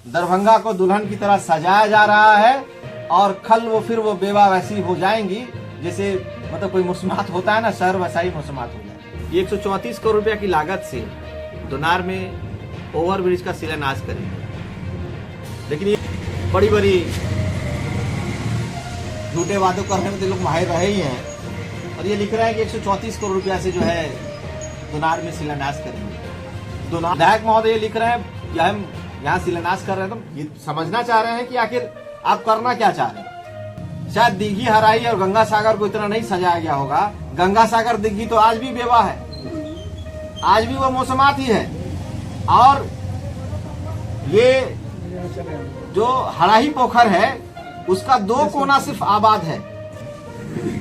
दरभंगा को दुल्हन की तरह सजाया जा रहा है और कल वो फिर वो बेवा वैसी हो जाएंगी जैसे मतलब कोई मुस्मात होता है ना, शहर वैसा ही मुस्मात हो जाए। 134 करोड़ रुपया की लागत से दोनार में ओवरब्रिज का शिलान्यास करेंगे, लेकिन ये बड़ी बड़ी झूठे वादों करने में तो लोग माहिर रहे ही हैं और ये लिख रहे हैं कि 134 करोड़ रुपया से जो है दोनार में शिलान्यास करेंगे। दोनार विधायक महोदय लिख रहे हैं कि हम यहाँ शिलान्यास कर रहे हैं, तो ये समझना चाह रहे हैं कि आखिर आप करना क्या चाह रहे हैं। शायद दिघी हराई और गंगा सागर को इतना नहीं सजाया गया होगा। गंगा सागर दिघी तो आज भी बेवा है, आज भी वो मौसमात ही है। और ये जो हराही पोखर है उसका 2 कोना सिर्फ आबाद है।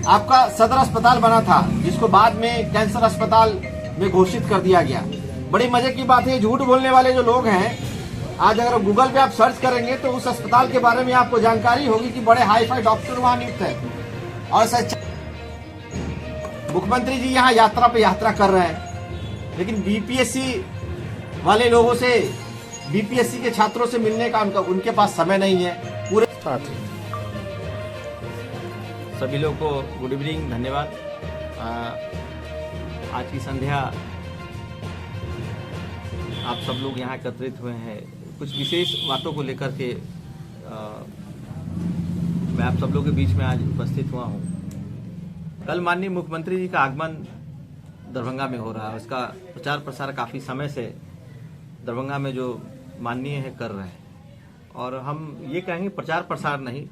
आपका सदर अस्पताल बना था जिसको बाद में कैंसर अस्पताल में घोषित कर दिया गया। बड़ी मजे की बात है, झूठ बोलने वाले जो लोग हैं, आज अगर गूगल पे आप सर्च करेंगे तो उस अस्पताल के बारे में आपको जानकारी होगी कि बड़े हाई फाई डॉक्टर वहां नियुक्त है। और सच मुख्यमंत्री जी यहाँ यात्रा पे यात्रा कर रहे हैं, लेकिन बीपीएससी वाले लोगों से, बीपीएससी के छात्रों से मिलने का उनके पास समय नहीं है। पूरे सभी लोगों को गुड इवनिंग, धन्यवाद। आज की संध्या आप सब लोग यहाँ एकत्रित हुए हैं कुछ विशेष बातों को लेकर के। मैं आप सब लोगों के बीच में आज उपस्थित हुआ हूँ। कल माननीय मुख्यमंत्री जी का आगमन दरभंगा में हो रहा है, उसका प्रचार प्रसार काफी समय से दरभंगा में जो माननीय है कर रहे हैं। और हम ये कहेंगे प्रचार प्रसार नहीं,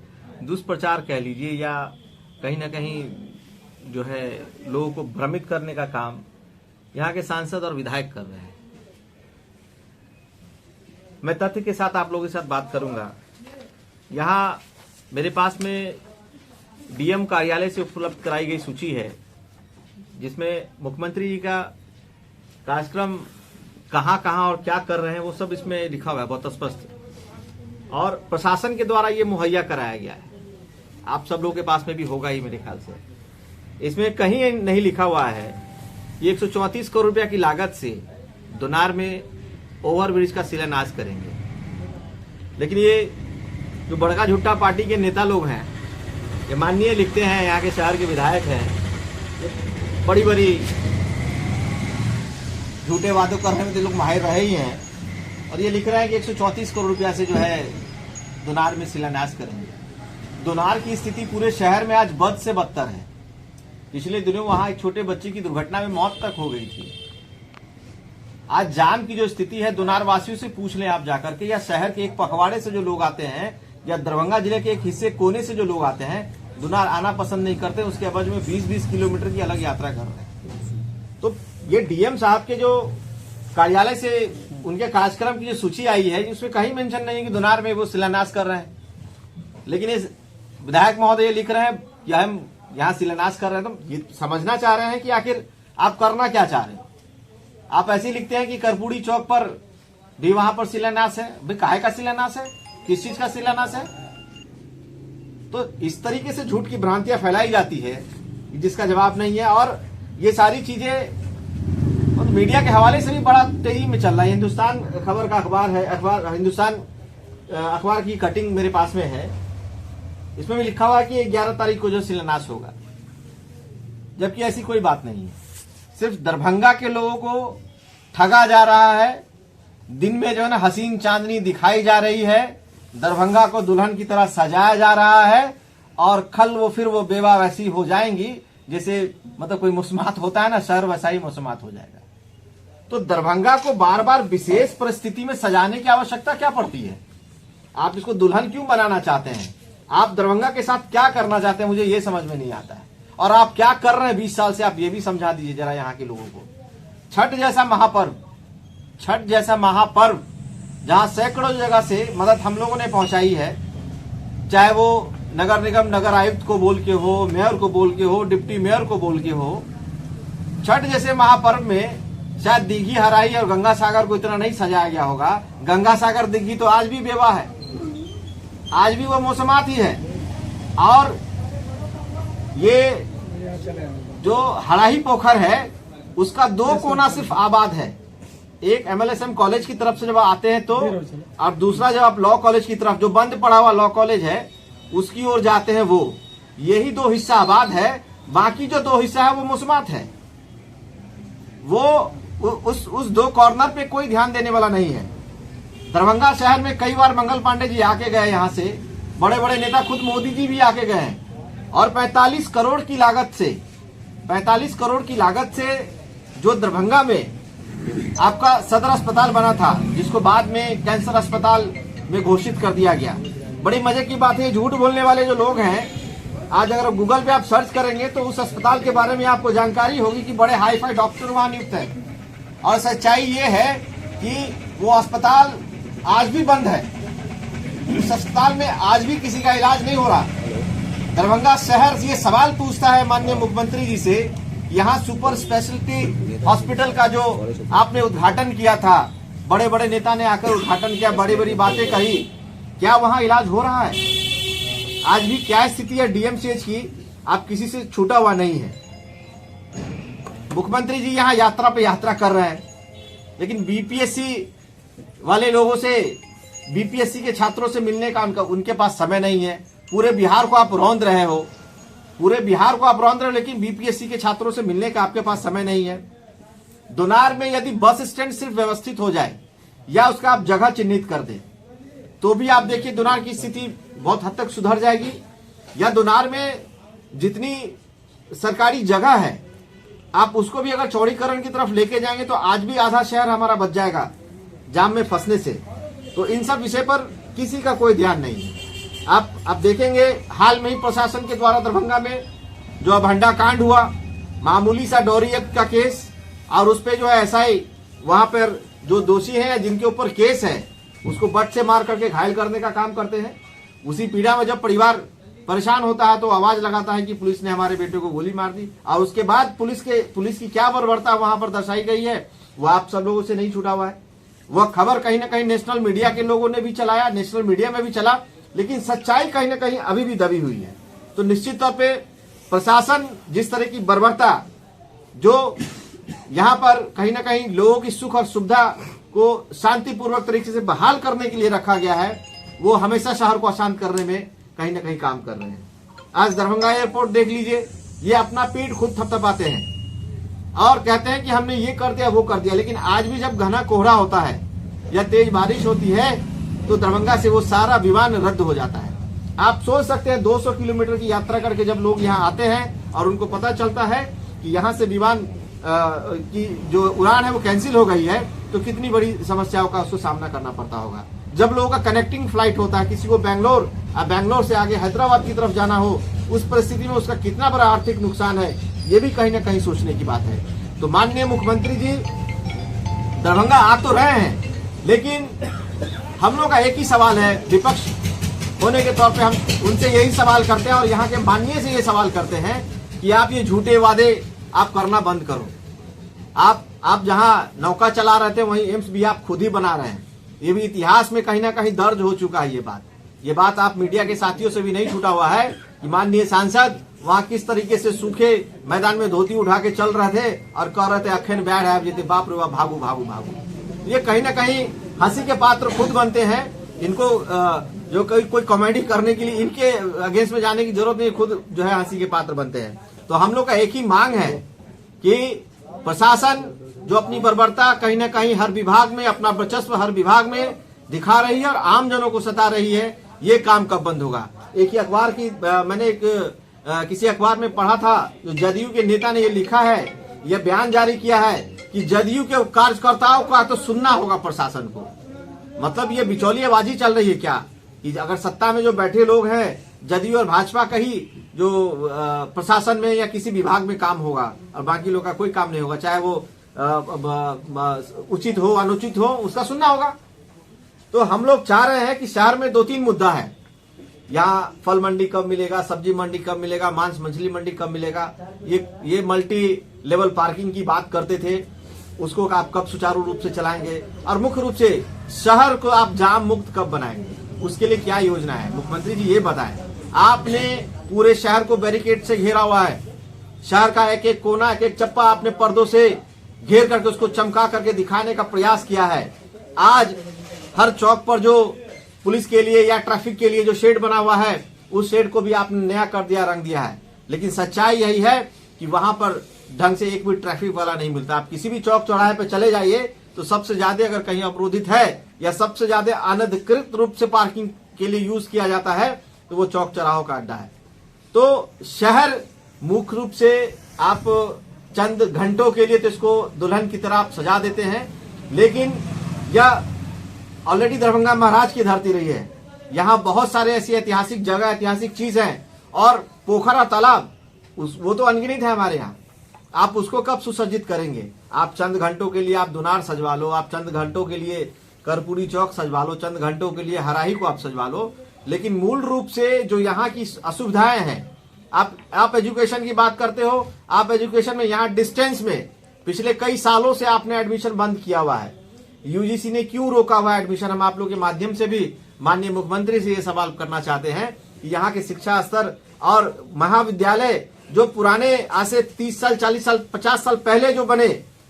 दुष्प्रचार कह लीजिए, या कहीं ना कहीं जो है लोगों को भ्रमित करने का काम यहाँ के सांसद और विधायक कर रहे हैं। मैं तथ्य के साथ आप लोगों के साथ बात करूंगा। यहाँ मेरे पास में डीएम कार्यालय से उपलब्ध कराई गई सूची है जिसमें मुख्यमंत्री जी का कार्यक्रम कहां और क्या कर रहे हैं वो सब इसमें लिखा हुआ है बहुत स्पष्ट, और प्रशासन के द्वारा ये मुहैया कराया गया है। आप सब लोगों के पास में भी होगा ही मेरे ख्याल से। इसमें कहीं नहीं लिखा हुआ है ये 134 करोड़ रुपया की लागत से दोनार में ओवरब्रिज का शिलान्यास करेंगे, लेकिन ये जो बड़का झुट्टा पार्टी के नेता लोग हैं, ये माननीय लिखते हैं, यहाँ के शहर के विधायक हैं, बड़ी बड़ी झूठे वादों करने में तो लोग माहिर रहे ही हैं और ये लिख रहे हैं कि 134 करोड़ रुपया से जो है दोनार में शिलान्यास करेंगे। दोनार की स्थिति पूरे शहर में आज बद से बदतर है। पिछले दिनों वहां एक छोटे बच्चे की दुर्घटना में मौत तक हो गई थी। आज जाम की जो स्थिति है, दोनार वासियों से पूछ लें आप जाकर के, या शहर के एक पखवाड़े से जो लोग आते हैं या दरभंगा जिले के एक हिस्से कोने से जो लोग आते हैं, दोनार आना पसंद नहीं करते। उसके अवज में 20-20 किलोमीटर की अलग यात्रा कर रहे हैं। तो ये डीएम साहब के जो कार्यालय से उनके कार्यक्रम की जो सूची आई है उसमें कहीं मेंशन नहीं है कि दोनार में वो शिलान्यास कर रहे हैं, लेकिन इस विधायक महोदय लिख रहे हैं कि हम यहाँ शिलान्यास कर रहे हैं। तो ये समझना चाह रहे हैं कि आखिर आप करना क्या चाह रहे हैं। आप ऐसे लिखते हैं कि कर्पूरी चौक पर भी वहां पर शिलान्यास है। भाई काहे का शिलान्यास है, किस चीज का शिलान्यास है? तो इस तरीके से झूठ की भ्रांतियां फैलाई जाती है जिसका जवाब नहीं है। और ये सारी चीजें मीडिया के हवाले से भी बड़ा तेजी में चल रहा है। हिंदुस्तान खबर का अखबार है, हिंदुस्तान अखबार की कटिंग मेरे पास में है, इसमें भी लिखा हुआ है कि 11 तारीख को जो शिलान्यास होगा, जबकि ऐसी कोई बात नहीं है। सिर्फ दरभंगा के लोगों को ठगा जा रहा है। दिन में जो है ना हसीन चांदनी दिखाई जा रही है, दरभंगा को दुल्हन की तरह सजाया जा रहा है और कल वो फिर वो बेवा वैसी हो जाएंगी जैसे मतलब कोई मुस्मात होता है ना, शहर वैसा ही मुस्मात हो जाएगा। तो दरभंगा को बार बार विशेष परिस्थिति में सजाने की आवश्यकता क्या पड़ती है? आप इसको दुल्हन क्यों बनाना चाहते हैं? आप दरभंगा के साथ क्या करना चाहते हैं, मुझे ये समझ में नहीं आता है। और आप क्या कर रहे हैं 20 साल से, आप ये भी समझा दीजिए जरा यहाँ के लोगों को। छठ जैसा महापर्व जहाँ सैकड़ों जगह से मदद हम लोगों ने पहुंचाई है, चाहे वो नगर निगम नगर आयुक्त को बोल के हो, मेयर को बोल के हो, डिप्टी मेयर को बोल के हो। छठ जैसे महापर्व में शायद दिघी हराई और गंगा सागर को इतना नहीं सजाया गया होगा। गंगा सागर दिघी तो आज भी बेवा है, आज भी वो मौसमात ही है। और ये जो हराही पोखर है उसका 2 कोना सिर्फ आबाद है। एक MLSM कॉलेज की तरफ से जब आते हैं तो, और दूसरा जब आप लॉ कॉलेज की तरफ, जो बंद पड़ा हुआ लॉ कॉलेज है उसकी ओर जाते हैं, वो यही दो हिस्सा आबाद है। बाकी जो दो हिस्सा है वो मुसमात है। वो उस दो कॉर्नर पे कोई ध्यान देने वाला नहीं है। दरभंगा शहर में कई बार मंगल पांडे जी आके गए, यहाँ से बड़े बड़े नेता, खुद मोदी जी भी आके गए हैं। और 45 करोड़ की लागत से, 45 करोड़ की लागत से जो दरभंगा में आपका सदर अस्पताल बना था, जिसको बाद में कैंसर अस्पताल में घोषित कर दिया गया। बड़ी मजे की बात है, झूठ बोलने वाले जो लोग हैं, आज अगर गूगल पे आप सर्च करेंगे तो उस अस्पताल के बारे में आपको जानकारी होगी कि बड़े हाई फाई डॉक्टर वहां नियुक्त हैं। और सच्चाई ये है कि वो अस्पताल आज भी बंद है। उस अस्पताल में आज भी किसी का इलाज नहीं हो रहा। दरभंगा शहर ये सवाल पूछता है माननीय मुख्यमंत्री जी से, यहाँ सुपर स्पेशलिटी हॉस्पिटल का जो आपने उद्घाटन किया था, बड़े बड़े नेता ने आकर उद्घाटन किया, बड़ी बड़ी बातें कही, क्या वहाँ इलाज हो रहा है? आज भी क्या स्थिति है DMCH की, आप किसी से छूटा हुआ नहीं है। मुख्यमंत्री जी यहाँ यात्रा पे यात्रा कर रहे हैं, लेकिन BPSC वाले लोगों से, BPSC के छात्रों से मिलने का उनके पास समय नहीं है। पूरे बिहार को आप रौंद रहे हो, पूरे बिहार को आप रौंद रहे हो, लेकिन BPSC के छात्रों से मिलने का आपके पास समय नहीं है। दोनार में यदि बस स्टैंड सिर्फ व्यवस्थित हो जाए या उसका आप जगह चिन्हित कर दें, तो भी आप देखिए दोनार की स्थिति बहुत हद तक सुधर जाएगी। या दोनार में जितनी सरकारी जगह है, आप उसको भी अगर चौड़ीकरण की तरफ लेके जाएंगे तो आज भी आधा शहर हमारा बच जाएगा जाम में फंसने से। तो इन सब विषय पर किसी का कोई ध्यान नहीं है। आप देखेंगे हाल में ही प्रशासन के द्वारा दरभंगा में जो अभंडा कांड हुआ, मामूली सा डोरी एक्ट का केस, और उस पे जो है SI वहां पर जो दोषी है, जिनके ऊपर केस है, उसको बट से मार करके घायल करने का काम करते हैं। उसी पीड़ा में जब परिवार परेशान होता है तो आवाज लगाता है कि पुलिस ने हमारे बेटे को गोली मार दी, और उसके बाद पुलिस की क्या बर्बरता वहां पर दर्शाई गई है वो आप सब लोगों से नहीं छूटा हुआ है। वह खबर कहीं ना कहीं नेशनल मीडिया के लोगों ने भी चलाया, नेशनल मीडिया में भी चला, लेकिन सच्चाई कहीं ना कहीं अभी भी दबी हुई है। तो निश्चित तौर पे प्रशासन जिस तरह की बर्बरता जो यहाँ पर कहीं ना कहीं लोगों की सुख और सुविधा को शांतिपूर्वक तरीके से बहाल करने के लिए रखा गया है, वो हमेशा शहर को अशांत करने में कहीं ना कहीं काम कर रहे हैं। आज दरभंगा एयरपोर्ट देख लीजिए, ये अपना पीठ खुद थपथपाते हैं और कहते हैं कि हमने ये कर दिया वो कर दिया, लेकिन आज भी जब घना कोहरा होता है या तेज बारिश होती है तो दरभंगा से वो सारा विमान रद्द हो जाता है। आप सोच सकते हैं 200 किलोमीटर की यात्रा करके जब लोग यहाँ आते हैं और उनको पता चलता है कि यहाँ से विमान की जो उड़ान है वो कैंसिल हो गई है, तो कितनी बड़ी समस्याओं का उसको सामना करना पड़ता होगा। जब लोगों का कनेक्टिंग फ्लाइट होता है, किसी को बैंगलोर से आगे हैदराबाद की तरफ जाना हो, उस परिस्थिति में उसका कितना बड़ा आर्थिक नुकसान है, ये भी कहीं ना कहीं सोचने की बात है। तो माननीय मुख्यमंत्री जी दरभंगा आ तो रहे हैं, लेकिन हम लोग का एक ही सवाल है, विपक्ष होने के तौर पे हम उनसे यही सवाल करते हैं और यहाँ के माननीय से ये सवाल करते हैं कि आप ये झूठे वादे आप करना बंद करो। आप जहाँ नौका चला रहे थे वहीं एम्स भी आप खुद ही बना रहे हैं। ये भी इतिहास में कहीं ना कहीं दर्ज हो चुका है ये बात आप मीडिया के साथियों से भी नहीं छूटा हुआ है कि माननीय सांसद वहाँ किस तरीके से सूखे मैदान में धोती उठा के चल रहे थे और कह रहे थे अखन बैठ है, जीते बाप रे बाप, भागू भागू भागू। ये कहीं ना कहीं हंसी के पात्र खुद बनते हैं। इनको जो कोई कॉमेडी करने के लिए इनके अगेंस्ट में जाने की जरूरत नहीं, खुद जो है हंसी के पात्र बनते हैं। तो हम लोग का एक ही मांग है कि प्रशासन जो अपनी बर्बरता कहीं ना कहीं हर विभाग में, अपना वर्चस्व हर विभाग में दिखा रही है और आम जनों को सता रही है, ये काम कब बंद होगा। एक ही अखबार की मैंने किसी अखबार में पढ़ा था, जो जदयू के नेता ने ये लिखा है, यह बयान जारी किया है कि जदयू के कार्यकर्ताओं का तो सुनना होगा प्रशासन को। मतलब ये बिचौलियाबाजी चल रही है क्या कि अगर सत्ता में जो बैठे लोग हैं, जदयू और भाजपा का ही जो प्रशासन में या किसी विभाग में काम होगा और बाकी लोग का कोई काम नहीं होगा, चाहे वो उचित हो अनुचित हो, उसका सुनना होगा। तो हम लोग चाह रहे हैं कि शहर में 2-3 मुद्दा है। यहाँ फल मंडी कब मिलेगा, सब्जी मंडी कब मिलेगा, मांस मछली मंडी कब मिलेगा, ये मल्टी लेवल पार्किंग की बात करते थे, उसको आप कब सुचारू रूप से चलाएंगे, और मुख्य रूप से शहर को आप जाम मुक्त कब बनाएंगे, उसके लिए क्या योजना है मुख्यमंत्री जी ये बताएं। आपने पूरे शहर को बैरिकेड से घेरा हुआ है, शहर का एक एक कोना, एक एक चप्पा आपने पर्दों से घेर करके उसको चमका करके दिखाने का प्रयास किया है। आज हर चौक पर जो पुलिस के लिए या ट्रैफिक के लिए जो शेड बना हुआ है, उस शेड को भी आपने नया कर दिया, रंग दिया है। लेकिन सच्चाई यही है कि वहां पर ढंग से एक भी ट्रैफिक वाला नहीं मिलता। आप किसी भी चौक चौराहे पे चले जाइए तो सबसे ज्यादा अगर कहीं अवरोधित है या सबसे ज्यादा अनधिकृत रूप से पार्किंग के लिए यूज किया जाता है तो वो चौक चौराहों का अड्डा है। तो शहर मुख्य रूप से आप चंद घंटों के लिए तो इसको दुल्हन की तरह आप सजा देते हैं, लेकिन यह ऑलरेडी दरभंगा महाराज की धरती रही है। यहाँ बहुत सारे ऐसी ऐतिहासिक जगह, ऐतिहासिक चीज हैं, और पोखरा तालाब वो तो अनगिनत है हमारे यहाँ। आप उसको कब सुसज्जित करेंगे? आप चंद घंटों के लिए आप दुनार सजवा लो, आप चंद घंटों के लिए कर्पूरी चौक सजवा लो, चंद घंटों के लिए हराही को आप सजवा लो, लेकिन मूल रूप से जो यहाँ की असुविधाएं हैं, आप एजुकेशन की बात करते हो, आप एजुकेशन में यहाँ डिस्टेंस में पिछले कई सालों से आपने एडमिशन बंद किया हुआ है। यूजीसी ने क्यों रोका हुआ है एडमिशन? हम आप लोगों के माध्यम से भी माननीय मुख्यमंत्री से ये सवाल करना चाहते हैं कि यहाँ के शिक्षा स्तर और महाविद्यालय जो पुराने आज से 30 साल, 40 साल, 50 साल पहले जो बने,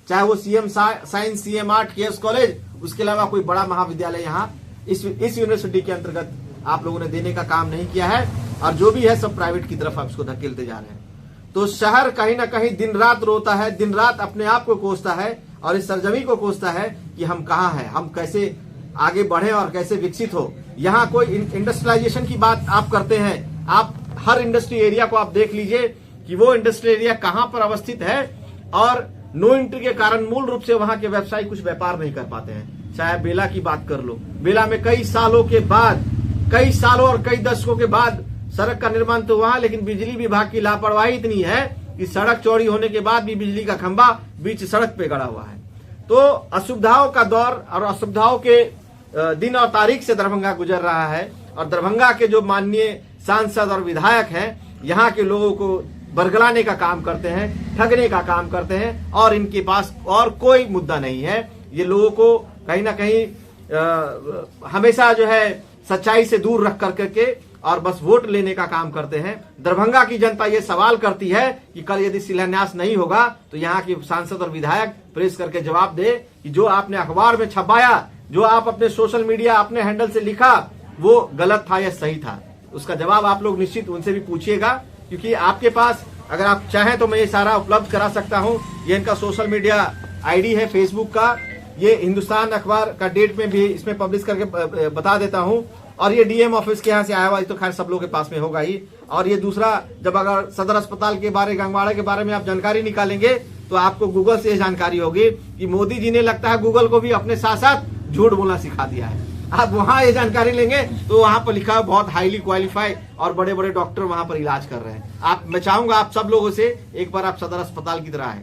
चाहे वो CM science, CM art, KS college, उसके अलावा कोई बड़ा महाविद्यालय यहाँ इस यूनिवर्सिटी के अंतर्गत आप लोगों ने देने का काम नहीं किया है, और जो भी है सब प्राइवेट की तरफ आप इसको धकेलते जा रहे हैं। तो शहर कहीं ना कहीं दिन रात रोता है, दिन रात अपने आप को कोसता है और इस सरजमी को कोसता है कि हम कहाँ हैं, हम कैसे आगे बढ़े और कैसे विकसित हो। यहाँ कोई इंडस्ट्रियलाइजेशन की बात आप करते हैं, आप हर इंडस्ट्री एरिया को आप देख लीजिए कि वो इंडस्ट्री एरिया कहाँ पर अवस्थित है, और नो एंट्री के कारण मूल रूप से वहां के व्यवसायी कुछ व्यापार नहीं कर पाते हैं। चाहे बेला की बात कर लो, बेला में कई सालों और कई दशकों के बाद सड़क का निर्माण तो हुआ, लेकिन बिजली विभाग की लापरवाही इतनी है कि सड़क चौड़ी होने के बाद भी बिजली का खंभा बीच सड़क पे गड़ा हुआ है। तो असुविधाओं का दौर और असुविधाओं के दिन और तारीख से दरभंगा गुजर रहा है, और दरभंगा के जो माननीय सांसद और विधायक हैं, यहाँ के लोगों को बरगलाने का काम करते हैं, ठगने का काम करते हैं, और इनके पास और कोई मुद्दा नहीं है। ये लोगों को कहीं ना कहीं हमेशा जो है सच्चाई से दूर रख करके और बस वोट लेने का काम करते हैं। दरभंगा की जनता ये सवाल करती है कि कल यदि शिलान्यास नहीं होगा तो यहाँ के सांसद और विधायक प्रेस करके जवाब दे कि जो आपने अखबार में छपाया, जो आप अपने सोशल मीडिया अपने हैंडल से लिखा, वो गलत था या सही था। उसका जवाब आप लोग निश्चित उनसे भी पूछिएगा, क्योंकि आपके पास अगर आप चाहें तो मैं ये सारा उपलब्ध करा सकता हूं। ये इनका सोशल मीडिया आईडी है फेसबुक का, ये हिंदुस्तान अखबार का डेट में भी इसमें पब्लिश करके बता देता हूं। और ये डीएम ऑफिस के यहाँ से आया हुआ, तो खैर सब लोगों के पास में होगा ही। और ये दूसरा, जब अगर सदर अस्पताल के बारे, गंगवाड़ा के बारे में आप जानकारी निकालेंगे तो आपको गूगल से जानकारी होगी कि मोदी जी ने लगता है गूगल को भी अपने साथ साथ झूठ बोलना सिखा दिया है। आप वहां ये जानकारी लेंगे तो वहां पर लिखा है बहुत हाईली क्वालिफाइड और बड़े बड़े डॉक्टर वहां पर इलाज कर रहे हैं। मैं चाहूंगा आप सब लोगों से एक बार आप सदर अस्पताल की तरह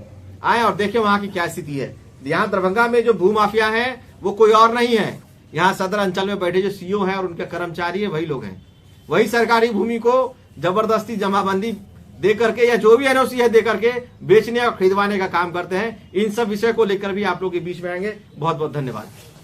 आए और देखें वहां की क्या स्थिति है। यहाँ दरभंगा में जो भूमाफिया है वो कोई और नहीं है, यहाँ सदर अंचल में बैठे जो सीईओ हैं और उनके कर्मचारी है, वही लोग हैं। वही सरकारी भूमि को जबरदस्ती जमाबंदी दे करके या जो भी एनओसी है दे करके बेचने और खरीदवाने का काम करते हैं। इन सब विषय को लेकर भी आप लोग के बीच में आएंगे। बहुत बहुत धन्यवाद।